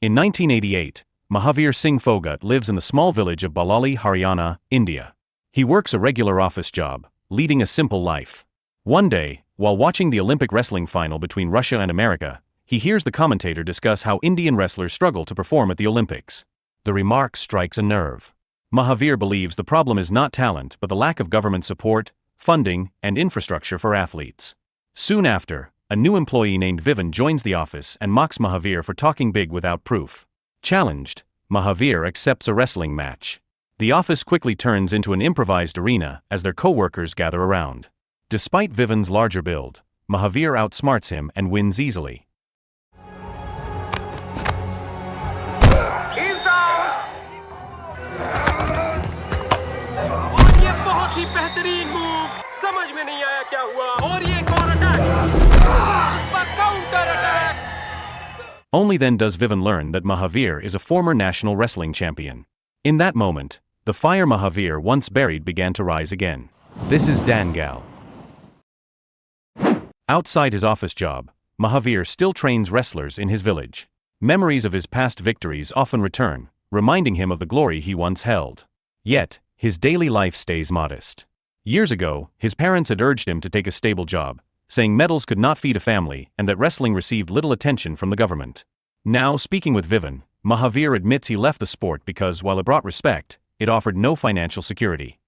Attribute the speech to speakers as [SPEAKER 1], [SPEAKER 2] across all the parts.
[SPEAKER 1] In 1988, Mahavir Singh Phogat lives in the small village of Balali, Haryana, India. He works a regular office job, leading a simple life. One day, while watching the Olympic wrestling final between Russia and America, he hears the commentator discuss how Indian wrestlers struggle to perform at the Olympics. The remark strikes a nerve. Mahavir believes the problem is not talent but the lack of government support, funding, and infrastructure for athletes. Soon after, a new employee named Vivan joins the office and mocks Mahavir for talking big without proof. Challenged, Mahavir accepts a wrestling match. The office quickly turns into an improvised arena as their co-workers gather around. Despite Vivan's larger build, Mahavir outsmarts him and wins easily.
[SPEAKER 2] He's down! और ये बहुत ही बेहतरीन move समझ में नहीं आया क्या हुआ और ये कौन attack counter attack.
[SPEAKER 1] Only then does Vivan learn that Mahavir is a former national wrestling champion. In that moment, the fire Mahavir once buried began to rise again. This is Dangal. Outside his office job, Mahavir still trains wrestlers in his village. Memories of his past victories often return, reminding him of the glory he once held. Yet, his daily life stays modest. Years ago, his parents had urged him to take a stable job, saying medals could not feed a family and that wrestling received little attention from the government. Now, speaking with Vivan, Mahavir admits he left the sport because, while it brought respect, it offered no financial security.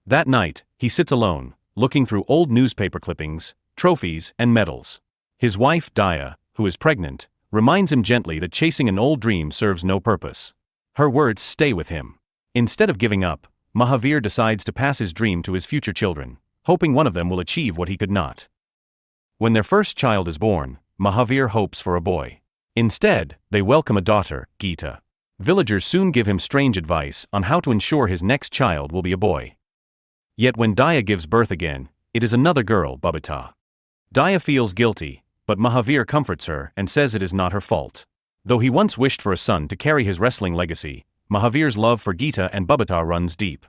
[SPEAKER 1] That night, he sits alone, looking through old newspaper clippings, trophies, and medals. His wife, Daya, who is pregnant, reminds him gently that chasing an old dream serves no purpose. Her words stay with him. Instead of giving up, Mahavir decides to pass his dream to his future children, hoping one of them will achieve what he could not. When their first child is born, Mahavir hopes for a boy. Instead, they welcome a daughter, Geeta. Villagers soon give him strange advice on how to ensure his next child will be a boy. Yet when Daya gives birth again, it is another girl, Babita. Daya feels guilty, but Mahavir comforts her and says it is not her fault. Though he once wished for a son to carry his wrestling legacy, Mahavir's love for Geeta and Babita runs deep.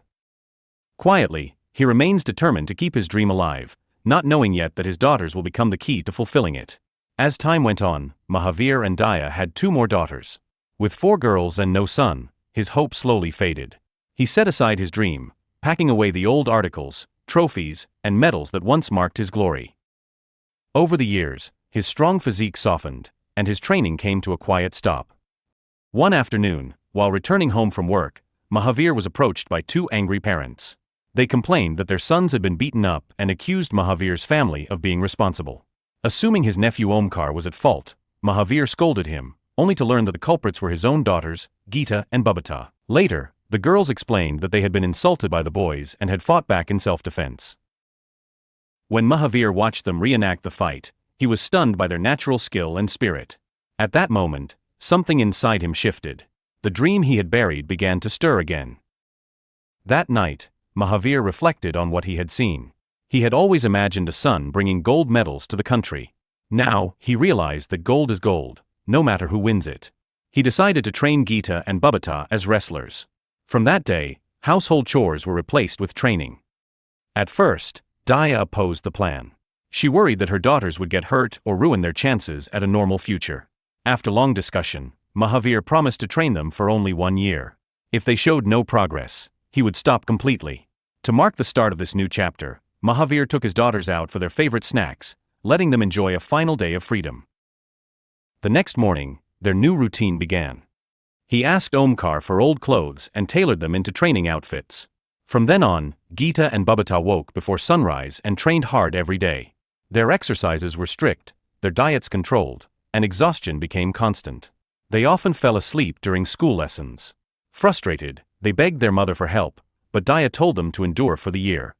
[SPEAKER 1] Quietly, he remains determined to keep his dream alive, not knowing yet that his daughters will become the key to fulfilling it. As time went on, Mahavir and Daya had 2 more daughters. With 4 girls and no son, his hope slowly faded. He set aside his dream, packing away the old articles, trophies, and medals that once marked his glory. Over the years, his strong physique softened, and his training came to a quiet stop. One afternoon, while returning home from work, Mahavir was approached by 2 angry parents. They complained that their sons had been beaten up and accused Mahavir's family of being responsible. Assuming his nephew Omkar was at fault, Mahavir scolded him, only to learn that the culprits were his own daughters, Geeta and Babita. Later, the girls explained that they had been insulted by the boys and had fought back in self-defense. When Mahavir watched them reenact the fight, he was stunned by their natural skill and spirit. At that moment, something inside him shifted. The dream he had buried began to stir again. That night, Mahavir reflected on what he had seen. He had always imagined a son bringing gold medals to the country. Now, he realized that gold is gold, no matter who wins it. He decided to train Geeta and Babita as wrestlers. From that day, household chores were replaced with training. At first, Daya opposed the plan. She worried that her daughters would get hurt or ruin their chances at a normal future. After long discussion, Mahavir promised to train them for only 1 year. If they showed no progress, he would stop completely. To mark the start of this new chapter, Mahavir took his daughters out for their favorite snacks, letting them enjoy a final day of freedom. The next morning, their new routine began. He asked Omkar for old clothes and tailored them into training outfits. From then on, Geeta and Babita woke before sunrise and trained hard every day. Their exercises were strict, their diets controlled, and exhaustion became constant. They often fell asleep during school lessons. Frustrated, they begged their mother for help, but Daya told them to endure for the year.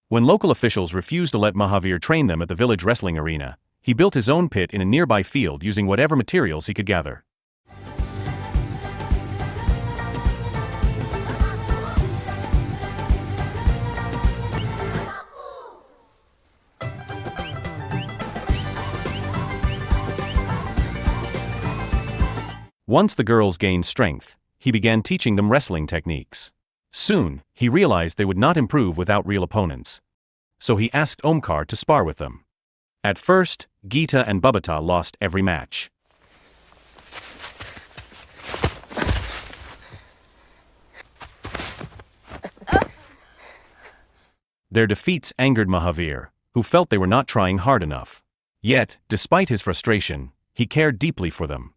[SPEAKER 1] When local officials refused to let Mahavir train them at the village wrestling arena, he built his own pit in a nearby field using whatever materials he could gather. Once the girls gained strength, he began teaching them wrestling techniques. Soon, he realized they would not improve without real opponents. so he asked Omkar to spar with them. At first, Geeta and Babata lost every match. Their defeats angered Mahavir, who felt they were not trying hard enough. Yet, despite his frustration, he cared deeply for them.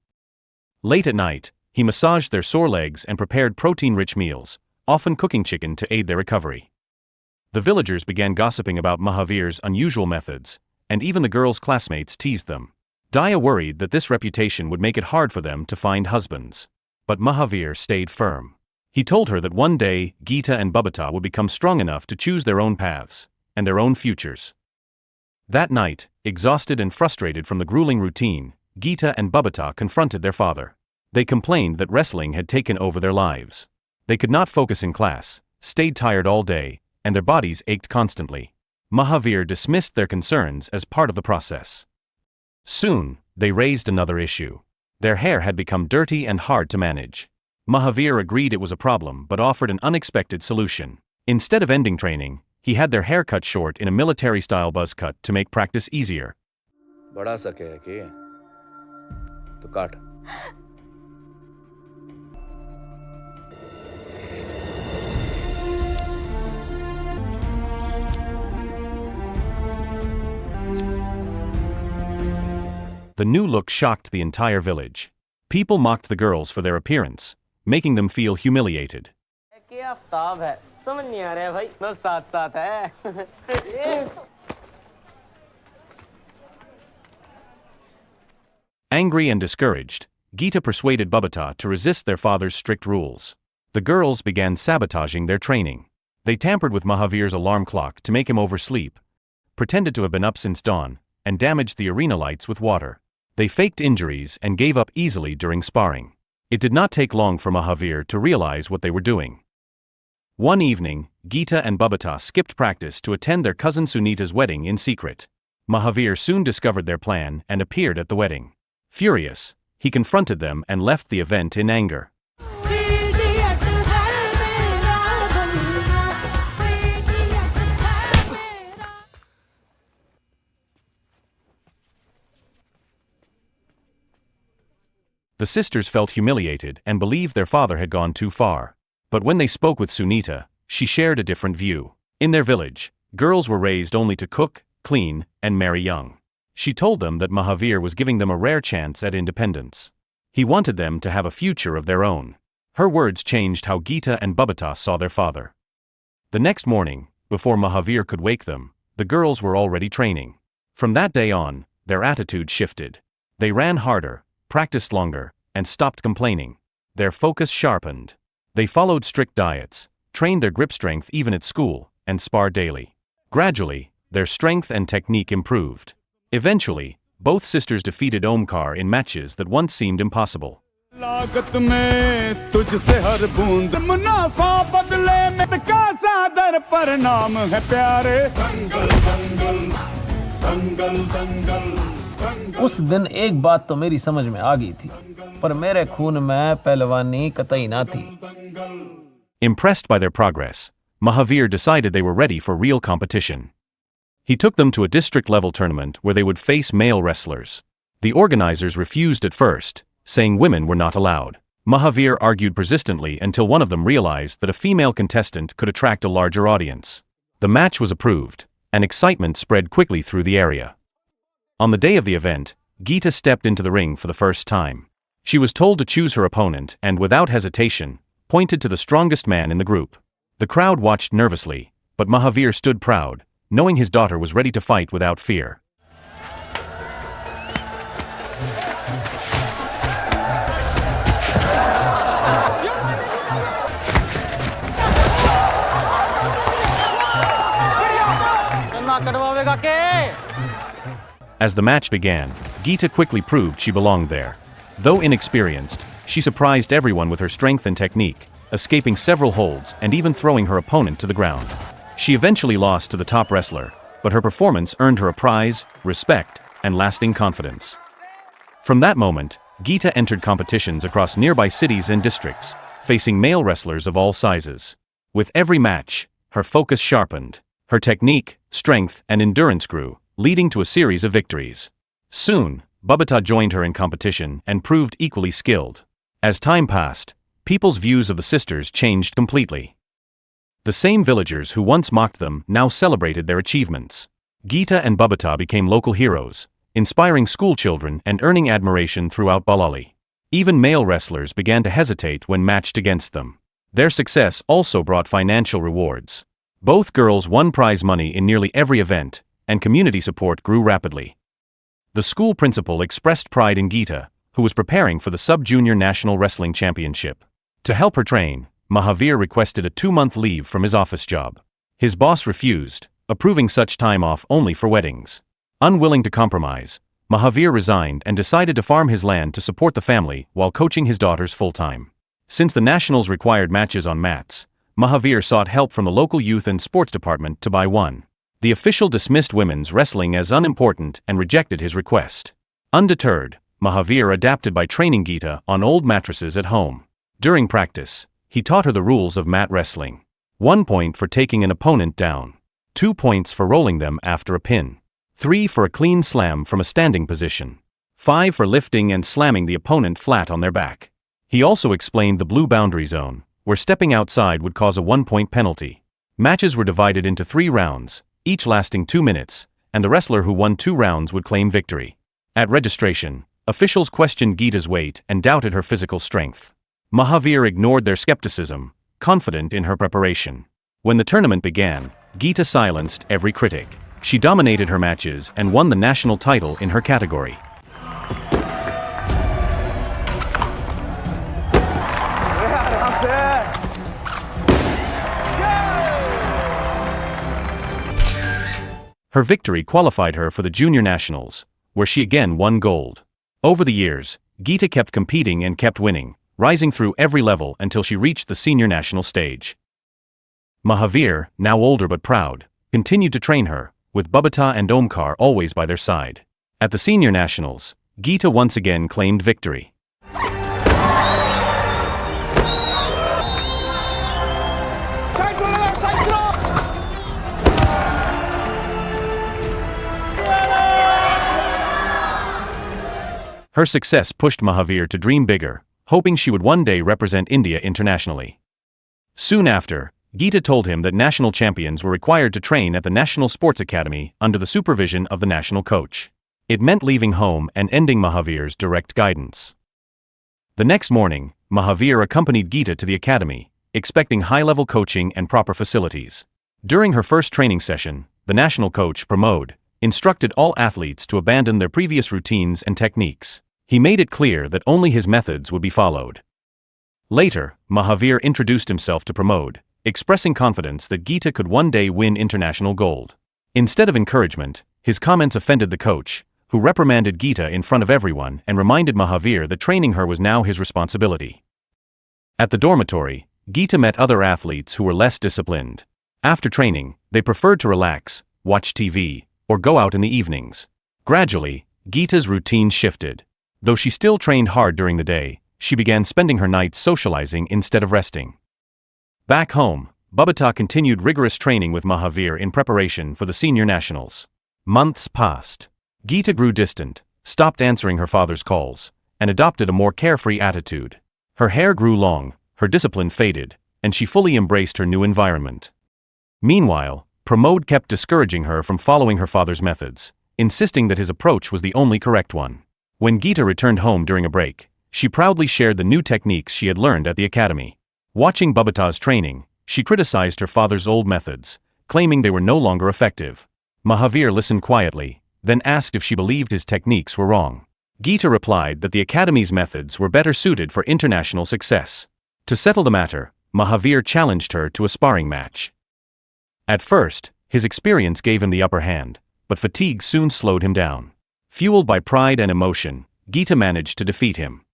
[SPEAKER 1] Late at night, he massaged their sore legs and prepared protein-rich meals, often cooking chicken to aid their recovery. The villagers began gossiping about Mahavir's unusual methods, and even the girls' classmates teased them. Daya worried that this reputation would make it hard for them to find husbands. But Mahavir stayed firm. He told her that one day, Geeta and Babata would become strong enough to choose their own paths, and their own futures. That night, exhausted and frustrated from the grueling routine, Geeta and Babata confronted their father. They complained that wrestling had taken over their lives. They could not focus in class, stayed tired all day, and their bodies ached constantly. Mahavir dismissed their concerns as part of the process. Soon, they raised another issue. Their hair had become dirty and hard to manage. Mahavir agreed it was a problem but offered an unexpected solution. Instead of ending training, he had their hair cut short in a military-style buzz cut to make practice easier.
[SPEAKER 3] बड़ा सके है कि तो काट.
[SPEAKER 1] The new look shocked the entire village. People mocked the girls for their appearance, making them feel humiliated. Angry and discouraged, Geeta persuaded Babata to resist their father's strict rules. The girls began sabotaging their training. They tampered with Mahavir's alarm clock to make him oversleep, pretended to have been up since dawn, and damaged the arena lights with water. They faked injuries and gave up easily during sparring. It did not take long for Mahavir to realize what they were doing. One evening, Geeta and Babata skipped practice to attend their cousin Sunita's wedding in secret. Mahavir soon discovered their plan and appeared at the wedding. Furious, he confronted them and left the event in anger. The sisters felt humiliated and believed their father had gone too far. But when they spoke with Sunita, she shared a different view. In their village, girls were raised only to cook, clean, and marry young. She told them that Mahavir was giving them a rare chance at independence. He wanted them to have a future of their own. Her words changed how Geeta and Babata saw their father. The next morning, before Mahavir could wake them, the girls were already training. From that day on, their attitude shifted. They ran harder, practiced longer, and stopped complaining. Their focus sharpened. They followed strict diets, trained their grip strength even at school, and sparred daily. Gradually, their strength and technique improved. Eventually, both sisters defeated Omkar in matches that once seemed impossible.
[SPEAKER 4] उस दिन एक बात तो मेरी समझ में आ गई थी, पर मेरे खून में पहलवानी कतई ना थी.
[SPEAKER 1] Impressed by their progress, Mahavir decided they were ready for real competition. He took them to a district-level tournament where they would face male wrestlers. The organizers refused at first, saying women were not allowed. Mahavir argued persistently until one of them realized that a female contestant could attract a larger audience. The match was approved, and excitement spread quickly through the area. On the day of the event, Geeta stepped into the ring for the first time. She was told to choose her opponent and, without hesitation, pointed to the strongest man in the group. The crowd watched nervously, but Mahavir stood proud, knowing his daughter was ready to fight without fear. As the match began, Geeta quickly proved she belonged there. Though inexperienced, she surprised everyone with her strength and technique, escaping several holds and even throwing her opponent to the ground. She eventually lost to the top wrestler, but her performance earned her a prize, respect, and lasting confidence. From that moment, Geeta entered competitions across nearby cities and districts, facing male wrestlers of all sizes. With every match, her focus sharpened. Her technique, strength, and endurance grew, leading to a series of victories. Soon, Babata joined her in competition and proved equally skilled. As time passed, people's views of the sisters changed completely. The same villagers who once mocked them now celebrated their achievements. Geeta and Babata became local heroes, inspiring schoolchildren and earning admiration throughout Bullied. Even male wrestlers began to hesitate when matched against them. Their success also brought financial rewards. Both girls won prize money in nearly every event, and community support grew rapidly. The school principal expressed pride in Geeta, who was preparing for the Sub-Junior National Wrestling Championship. To help her train, Mahavir requested a 2-month leave from his office job. His boss refused, approving such time off only for weddings. Unwilling to compromise, Mahavir resigned and decided to farm his land to support the family while coaching his daughters full-time. Since the Nationals required matches on mats, Mahavir sought help from the local youth and sports department to buy one. The official dismissed women's wrestling as unimportant and rejected his request. Undeterred, Mahavir adapted by training Geeta on old mattresses at home. During practice, he taught her the rules of mat wrestling. 1 point for taking an opponent down. 2 points for rolling them after a pin. 3 for a clean slam from a standing position. 5 for lifting and slamming the opponent flat on their back. He also explained the blue boundary zone, where stepping outside would cause a 1-point penalty. Matches were divided into 3 rounds, each lasting 2 minutes, and the wrestler who won 2 rounds would claim victory. At registration, officials questioned Geeta's weight and doubted her physical strength. Mahavir ignored their skepticism, confident in her preparation. When the tournament began, Geeta silenced every critic. She dominated her matches and won the national title in her category. Her victory qualified her for the Junior Nationals, where she again won gold. Over the years, Geeta kept competing and kept winning, rising through every level until she reached the Senior National stage. Mahavir, now older but proud, continued to train her, with Babata and Omkar always by their side. At the Senior Nationals, Geeta once again claimed victory. Her success pushed Mahavir to dream bigger, hoping she would one day represent India internationally. Soon after, Geeta told him that national champions were required to train at the National Sports Academy under the supervision of the national coach. It meant leaving home and ending Mahavir's direct guidance. The next morning, Mahavir accompanied Geeta to the academy, expecting high-level coaching and proper facilities. During her first training session, the national coach, Pramod, instructed all athletes to abandon their previous routines and techniques. He made it clear that only his methods would be followed. Later, Mahavir introduced himself to Pramod, expressing confidence that Geeta could one day win international gold. Instead of encouragement, his comments offended the coach, who reprimanded Geeta in front of everyone and reminded Mahavir that training her was now his responsibility. At the dormitory, Geeta met other athletes who were less disciplined. After training, they preferred to relax, watch TV, or go out in the evenings. Gradually, Geeta's routine shifted. Though she still trained hard during the day, she began spending her nights socializing instead of resting. Back home, Babata continued rigorous training with Mahavir in preparation for the Senior Nationals. Months passed. Geeta grew distant, stopped answering her father's calls, and adopted a more carefree attitude. Her hair grew long, her discipline faded, and she fully embraced her new environment. Meanwhile, Pramod kept discouraging her from following her father's methods, insisting that his approach was the only correct one. When Geeta returned home during a break, she proudly shared the new techniques she had learned at the academy. Watching Babata's training, she criticized her father's old methods, claiming they were no longer effective. Mahavir listened quietly, then asked if she believed his techniques were wrong. Geeta replied that the academy's methods were better suited for international success. To settle the matter, Mahavir challenged her to a sparring match. At first, his experience gave him the upper hand, but fatigue soon slowed him down. Fueled by pride and emotion, Geeta managed to defeat him.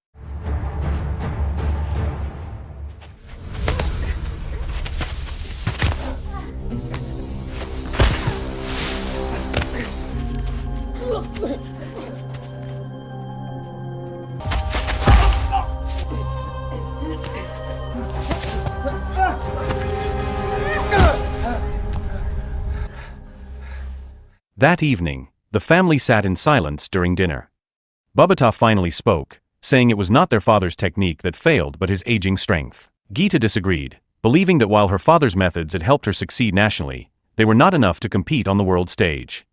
[SPEAKER 1] That evening, the family sat in silence during dinner. Babita finally spoke, saying it was not their father's technique that failed but his aging strength. Geeta disagreed, believing that while her father's methods had helped her succeed nationally, they were not enough to compete on the world stage.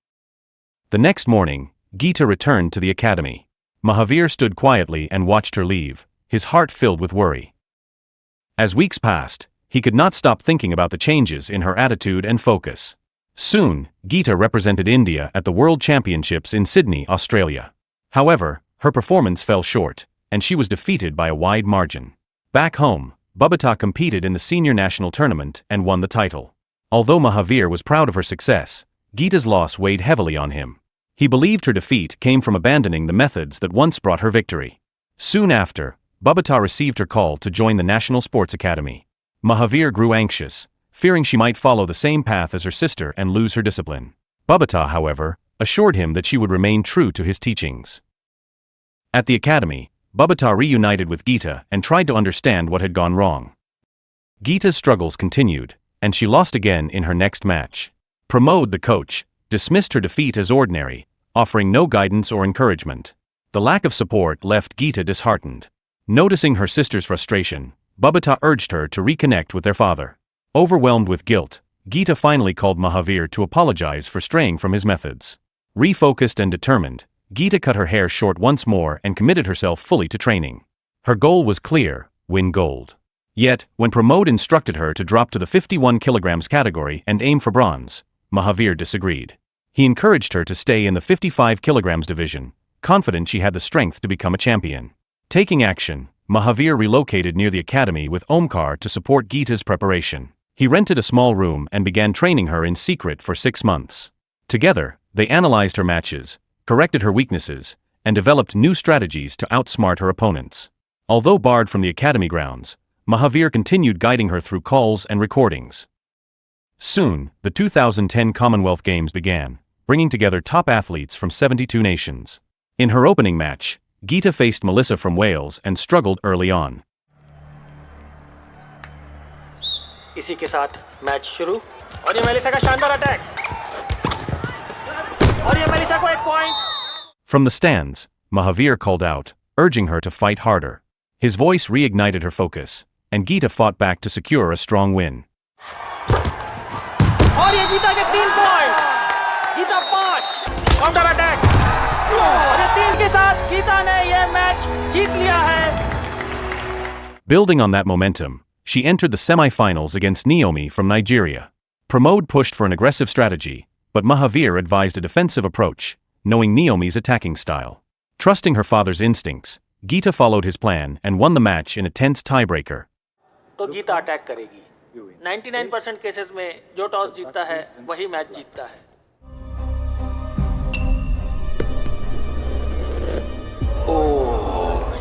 [SPEAKER 1] The next morning, Geeta returned to the academy. Mahavir stood quietly and watched her leave, his heart filled with worry. As weeks passed, he could not stop thinking about the changes in her attitude and focus. Soon, Geeta represented India at the World Championships in Sydney, Australia. However, her performance fell short, and she was defeated by a wide margin. Back home, Babita competed in the senior national tournament and won the title. Although Mahavir was proud of her success, Geeta's loss weighed heavily on him. He believed her defeat came from abandoning the methods that once brought her victory. Soon after, Babita received her call to join the National Sports Academy. Mahavir grew anxious, fearing she might follow the same path as her sister and lose her discipline. Babita, however, assured him that she would remain true to his teachings. At the academy, Babita reunited with Geeta and tried to understand what had gone wrong. Geeta's struggles continued, and she lost again in her next match. Pramod, the coach, dismissed her defeat as ordinary, offering no guidance or encouragement. The lack of support left Geeta disheartened. Noticing her sister's frustration, Babita urged her to reconnect with their father. Overwhelmed with guilt, Geeta finally called Mahavir to apologize for straying from his methods. Refocused and determined, Geeta cut her hair short once more and committed herself fully to training. Her goal was clear: win gold. Yet, when Pramod instructed her to drop to the 51 kilograms category and aim for bronze, Mahavir disagreed. He encouraged her to stay in the 55 kilograms division, confident she had the strength to become a champion. Taking action, Mahavir relocated near the academy with Omkar to support Geeta's preparation. He rented a small room and began training her in secret for 6 months. Together, they analyzed her matches, corrected her weaknesses, and developed new strategies to outsmart her opponents. Although barred from the academy grounds, Mahavir continued guiding her through calls and recordings. Soon, the 2010 Commonwealth Games began, bringing together top athletes from 72 nations. In her opening match, Geeta faced Melissa from Wales and struggled early on.
[SPEAKER 2] इसी के साथ match शुरू और ये Melissa का शानदार attack और ये मेलिसा को 1 point.
[SPEAKER 1] From the stands, Mahavir called out, urging her to fight harder. His voice reignited her focus, and Geeta fought back to secure a strong win.
[SPEAKER 2] और ये गीता के 3 पॉइंट. गीता 5 काउंटर अटैक और ये 3 के साथ गीता ने ये मैच जीत लिया है.
[SPEAKER 1] Building on that momentum, she entered the semi-finals against Naomi from Nigeria. Pramod pushed for an aggressive strategy, but Mahavir advised a defensive approach, knowing Naomi's attacking style. Trusting her father's instincts, Geeta followed his plan and won the match in a tense tiebreaker.
[SPEAKER 2] तो Gita attack करेगी. 99% cases में जो toss जीतता है वही match जीतता है.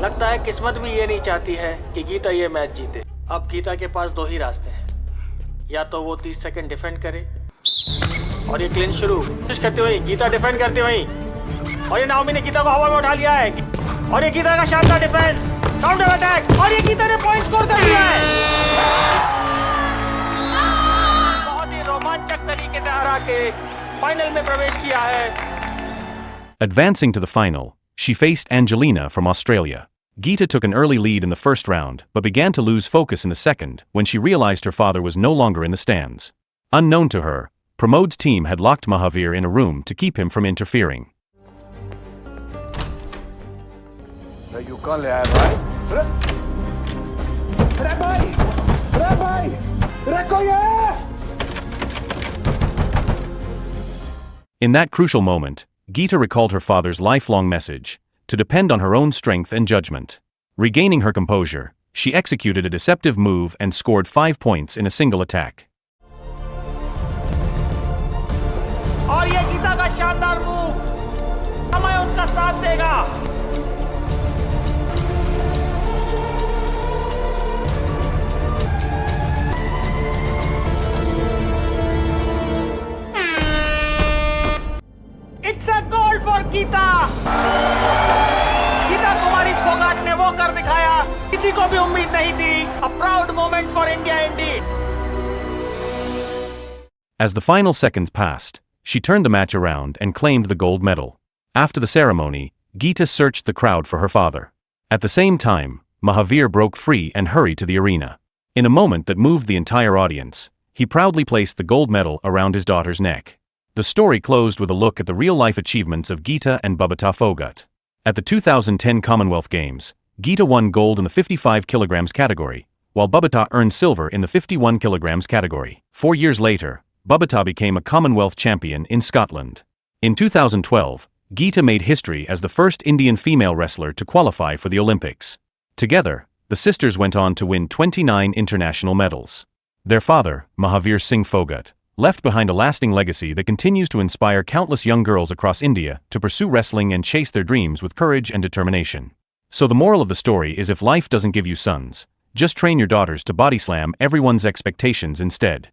[SPEAKER 2] लगता है किस्मत भी ये नहीं चाहती है कि गीता ये मैच जीते. अब गीता के पास 2 ही रास्ते हैं. या तो वो 30 सेकंड डिफेंड करे और ये क्लिंच शुरू कोशिश करते हुए गीता डिफेंड करते हुए और ये नाओमी ने गीता को हवा में उठा लिया है और ये गीता का शानदार डिफेंस काउंटर अटैक और ये गीता ने पॉइंट स्कोर कर दिया है. बहुत ही रोमांचक तरीके से हरा के फाइनल में प्रवेश किया है.
[SPEAKER 1] Advancing to the final, she faced Angelina from Australia. Geeta took an early lead in the first round but began to lose focus in the second when she realized her father was no longer in the stands. Unknown to her, Pramod's team had locked Mahavir in a room to keep him from interfering.
[SPEAKER 3] You can't ले आया भाई. अरे भाई, रखो ये.
[SPEAKER 1] In that crucial moment, Geeta recalled her father's lifelong message, to depend on her own strength and judgment. Regaining her composure, she executed a deceptive move and scored 5 points in a single attack.
[SPEAKER 2] और ये गीता का शानदार move समय उनका साथ देगा. It's a goal for Gita. Geeta Kumari Phogat ने वो कर दिखाया किसी को भी उम्मीद नहीं थी. A proud moment for India indeed.
[SPEAKER 1] As the final seconds passed, She turned the match around and claimed the gold medal. After the ceremony, Geeta searched the crowd for her father. At the same time, Mahavir broke free and hurried to the arena. In a moment that moved the entire audience, he proudly placed the gold medal around his daughter's neck. The story closed with a look at the real-life achievements of Geeta and Babita Phogat. At the 2010 Commonwealth Games, Geeta won gold in the 55 kilograms category, while Babita earned silver in the 51 kilograms category. 4 years later, Babita became a Commonwealth champion in Scotland. In 2012, Geeta made history as the first Indian female wrestler to qualify for the Olympics. Together, the sisters went on to win 29 international medals. Their father, Mahavir Singh Phogat, left behind a lasting legacy that continues to inspire countless young girls across India to pursue wrestling and chase their dreams with courage and determination. So the moral of the story is, if life doesn't give you sons, just train your daughters to body slam everyone's expectations instead.